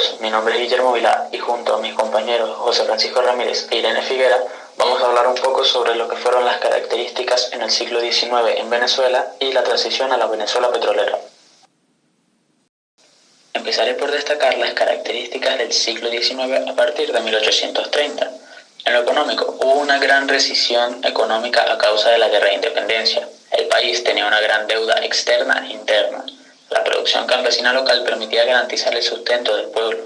todos, mi nombre es Guillermo Vilá y junto a mis compañeros José Francisco Ramírez e Irene Figuera vamos a hablar un poco sobre lo que fueron las características en el siglo XIX en Venezuela y la transición a la Venezuela petrolera. Empezaré por destacar las características del siglo XIX a partir de 1830. En lo económico, hubo una gran recesión económica a causa de la Guerra de Independencia. El país tenía una gran deuda externa e interna. La producción campesina local permitía garantizar el sustento del pueblo.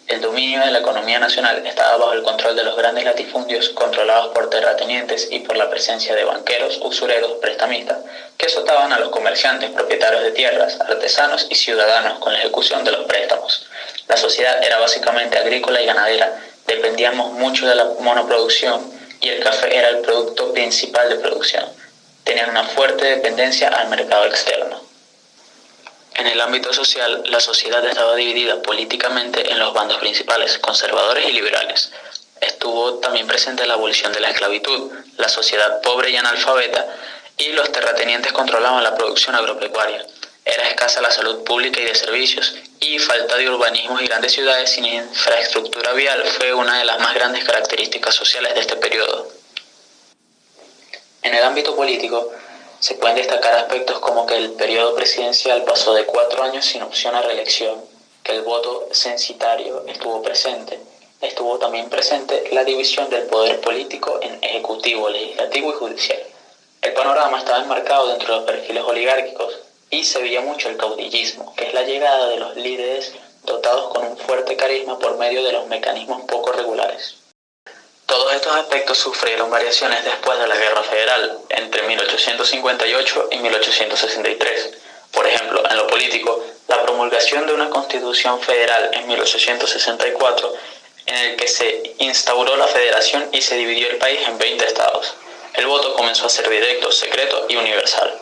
El dominio de la economía nacional estaba bajo el control de los grandes latifundios controlados por terratenientes y por la presencia de banqueros, usureros, prestamistas, que azotaban a los comerciantes, propietarios de tierras, artesanos y ciudadanos con la ejecución de los préstamos. La sociedad era básicamente agrícola y ganadera, dependíamos mucho de la monoproducción y el café era el producto principal de producción. Tenían una fuerte dependencia al mercado externo. En el ámbito social, la sociedad estaba dividida políticamente en los bandos principales, conservadores y liberales. Estuvo también presente la abolición de la esclavitud, la sociedad pobre y analfabeta, y los terratenientes controlaban la producción agropecuaria. Era escasa la salud pública y de servicios, y falta de urbanismos y grandes ciudades sin infraestructura vial fue una de las más grandes características sociales de este periodo. En el ámbito político, se pueden destacar aspectos como que el periodo presidencial pasó de 4 años sin opción a reelección, que el voto censitario estuvo presente. Estuvo también presente la división del poder político en ejecutivo, legislativo y judicial. El panorama estaba enmarcado dentro de los perfiles oligárquicos y se veía mucho el caudillismo, que es la llegada de los líderes dotados con un fuerte carisma por medio de los mecanismos poco regulares. Todos estos aspectos sufrieron variaciones después de la Guerra Federal, entre 1858 y 1863. Por ejemplo, en lo político, la promulgación de una Constitución Federal en 1864, en el que se instauró la federación y se dividió el país en 20 estados. El voto comenzó a ser directo, secreto y universal.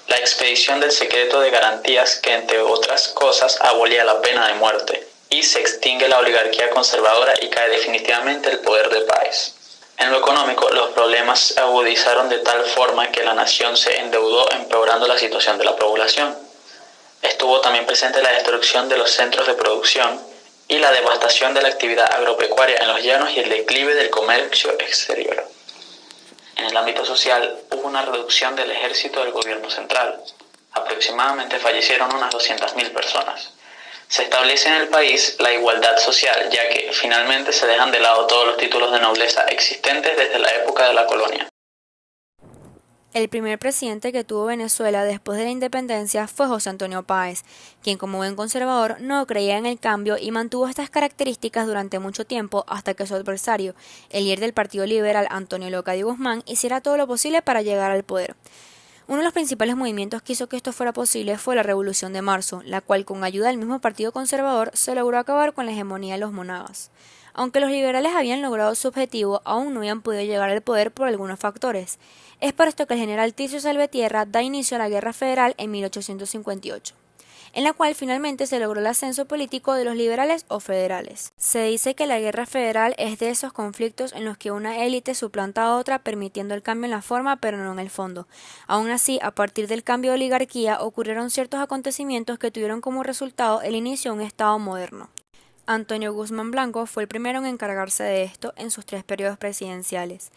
La expedición del secreto de garantías que, entre otras cosas, abolía la pena de muerte. Y se extingue la oligarquía conservadora y cae definitivamente el poder del país. En lo económico, los problemas se agudizaron de tal forma que la nación se endeudó empeorando la situación de la población. Estuvo también presente la destrucción de los centros de producción y la devastación de la actividad agropecuaria en los llanos y el declive del comercio exterior. En el ámbito social, hubo una reducción del ejército del gobierno central. Aproximadamente fallecieron unas 200.000 personas. Se establece en el país la igualdad social, ya que finalmente se dejan de lado todos los títulos de nobleza existentes desde la época de la colonia. El primer presidente que tuvo Venezuela después de la independencia fue José Antonio Páez, quien como buen conservador no creía en el cambio y mantuvo estas características durante mucho tiempo hasta que su adversario, el líder del Partido Liberal Antonio Leocadio Guzmán, hiciera todo lo posible para llegar al poder. Uno de los principales movimientos que hizo que esto fuera posible fue la Revolución de Marzo, la cual con ayuda del mismo Partido Conservador se logró acabar con la hegemonía de los monagas. Aunque los liberales habían logrado su objetivo, aún no habían podido llegar al poder por algunos factores. Es por esto que el general Tirso Salvatierra da inicio a la Guerra Federal en 1858. En la cual finalmente se logró el ascenso político de los liberales o federales. Se dice que la guerra federal es de esos conflictos en los que una élite suplanta a otra permitiendo el cambio en la forma pero no en el fondo. Aún así, a partir del cambio de oligarquía ocurrieron ciertos acontecimientos que tuvieron como resultado el inicio de un Estado moderno. Antonio Guzmán Blanco fue el primero en encargarse de esto en sus 3 periodos presidenciales.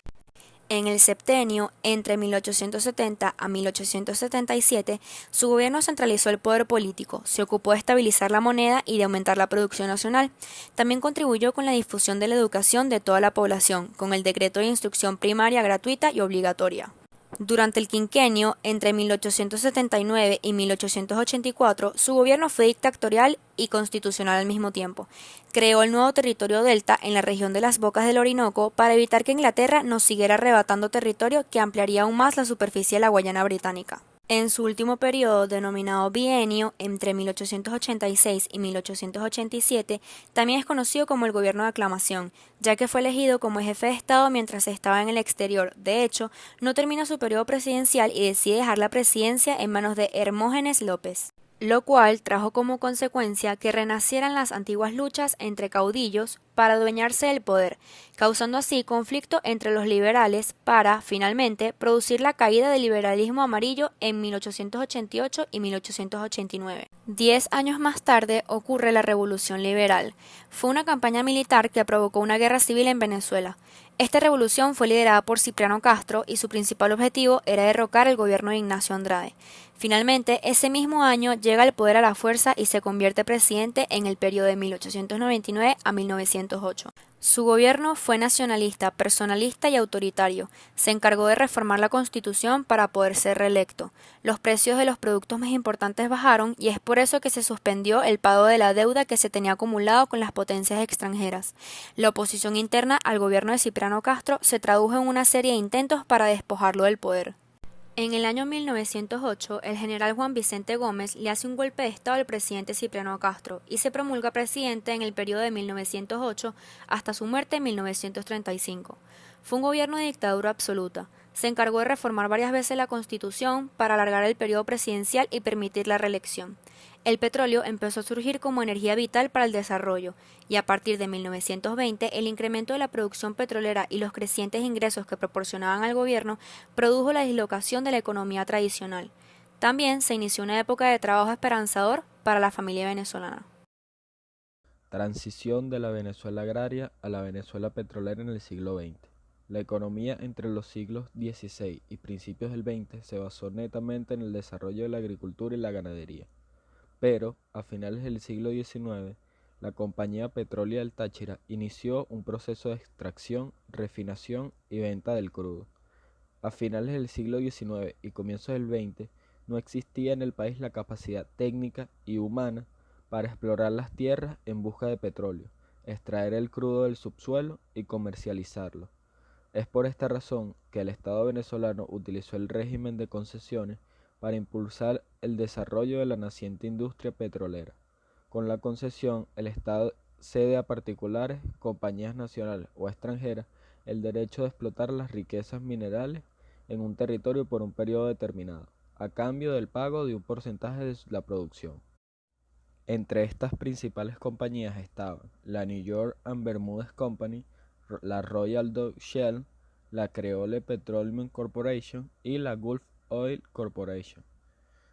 En el septenio, entre 1870 a 1877, su gobierno centralizó el poder político, se ocupó de estabilizar la moneda y de aumentar la producción nacional. También contribuyó con la difusión de la educación de toda la población, con el decreto de instrucción primaria gratuita y obligatoria. Durante el quinquenio, entre 1879 y 1884, su gobierno fue dictatorial y constitucional al mismo tiempo. Creó el nuevo territorio delta en la región de las Bocas del Orinoco para evitar que Inglaterra nos siguiera arrebatando territorio que ampliaría aún más la superficie de la Guayana británica. En su último periodo, denominado bienio, entre 1886 y 1887, también es conocido como el gobierno de aclamación, ya que fue elegido como jefe de Estado mientras estaba en el exterior. De hecho, no termina su periodo presidencial y decide dejar la presidencia en manos de Hermógenes López. lo cual trajo como consecuencia que renacieran las antiguas luchas entre caudillos para adueñarse del poder, causando así conflicto entre los liberales para, finalmente, producir la caída del liberalismo amarillo en 1888 y 1889. 10 años más tarde ocurre la Revolución Liberal. Fue una campaña militar que provocó una guerra civil en Venezuela. Esta revolución fue liderada por Cipriano Castro y su principal objetivo era derrocar el gobierno de Ignacio Andrade. Finalmente, ese mismo año llega al poder a la fuerza y se convierte presidente en el periodo de 1899 a 1908. Su gobierno fue nacionalista, personalista y autoritario. Se encargó de reformar la Constitución para poder ser reelecto. Los precios de los productos más importantes bajaron y es por eso que se suspendió el pago de la deuda que se tenía acumulado con las potencias extranjeras. La oposición interna al gobierno de Cipriano Castro se tradujo en una serie de intentos para despojarlo del poder. En el año 1908, el general Juan Vicente Gómez le hace un golpe de estado al presidente Cipriano Castro y se promulga presidente en el periodo de 1908 hasta su muerte en 1935. Fue un gobierno de dictadura absoluta. Se encargó de reformar varias veces la Constitución para alargar el periodo presidencial y permitir la reelección. El petróleo empezó a surgir como energía vital para el desarrollo, y a partir de 1920 el incremento de la producción petrolera y los crecientes ingresos que proporcionaban al gobierno produjo la dislocación de la economía tradicional. También se inició una época de trabajo esperanzador para la familia venezolana. Transición de la Venezuela agraria a la Venezuela petrolera en el siglo XX. La economía entre los siglos XVI y principios del XX se basó netamente en el desarrollo de la agricultura y la ganadería. Pero, a finales del siglo XIX, la Compañía Petrolera del Táchira inició un proceso de extracción, refinación y venta del crudo. A finales del siglo XIX y comienzos del XX, no existía en el país la capacidad técnica y humana para explorar las tierras en busca de petróleo, extraer el crudo del subsuelo y comercializarlo. Es por esta razón que el Estado venezolano utilizó el régimen de concesiones para impulsar el desarrollo de la naciente industria petrolera. Con la concesión, el Estado cede a particulares, compañías nacionales o extranjeras el derecho de explotar las riquezas minerales en un territorio por un periodo determinado, a cambio del pago de un porcentaje de la producción. Entre estas principales compañías estaban la New York and Bermúdez Company, la Royal Dutch Shell, la Creole Petroleum Corporation y la Gulf Oil Corporation.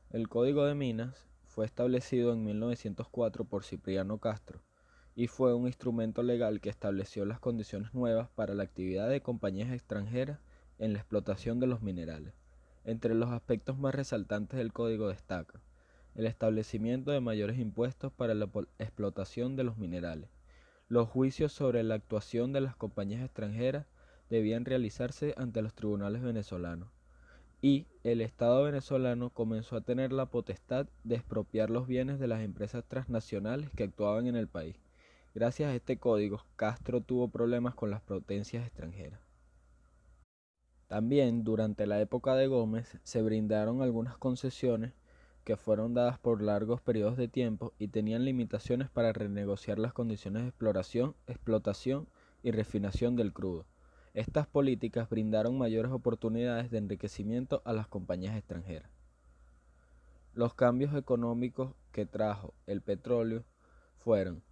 El Código de Minas fue establecido en 1904 por Cipriano Castro y fue un instrumento legal que estableció las condiciones nuevas para la actividad de compañías extranjeras en la explotación de los minerales. Entre los aspectos más resaltantes del código destaca el establecimiento de mayores impuestos para la explotación de los minerales. Los juicios sobre la actuación de las compañías extranjeras debían realizarse ante los tribunales venezolanos, y el Estado venezolano comenzó a tener la potestad de expropiar los bienes de las empresas transnacionales que actuaban en el país. Gracias a este código, Castro tuvo problemas con las potencias extranjeras. También, durante la época de Gómez, se brindaron algunas concesiones que fueron dadas por largos periodos de tiempo y tenían limitaciones para renegociar las condiciones de exploración, explotación y refinación del crudo. Estas políticas brindaron mayores oportunidades de enriquecimiento a las compañías extranjeras. Los cambios económicos que trajo el petróleo fueron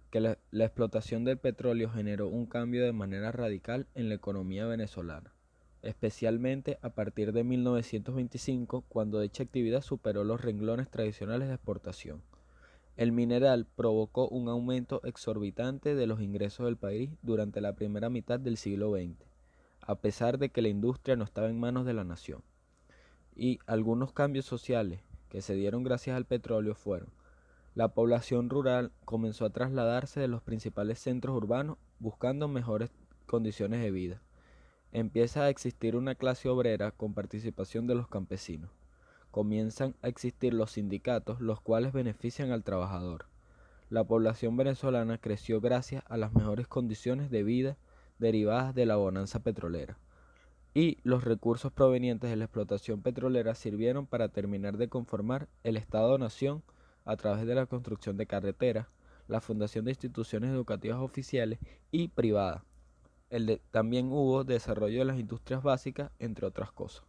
que la explotación del petróleo generó un cambio de manera radical en la economía venezolana, especialmente a partir de 1925, cuando dicha actividad superó los renglones tradicionales de exportación. El mineral provocó un aumento exorbitante de los ingresos del país durante la primera mitad del siglo XX, a pesar de que la industria no estaba en manos de la nación. Y algunos cambios sociales que se dieron gracias al petróleo fueron: la población rural comenzó a trasladarse de los principales centros urbanos buscando mejores condiciones de vida. Empieza a existir una clase obrera con participación de los campesinos. Comienzan a existir los sindicatos, los cuales benefician al trabajador. La población venezolana creció gracias a las mejores condiciones de vida derivadas de la bonanza petrolera. Y los recursos provenientes de la explotación petrolera sirvieron para terminar de conformar el Estado-Nación a través de la construcción de carreteras, la fundación de instituciones educativas oficiales y privadas. También hubo desarrollo de las industrias básicas, entre otras cosas.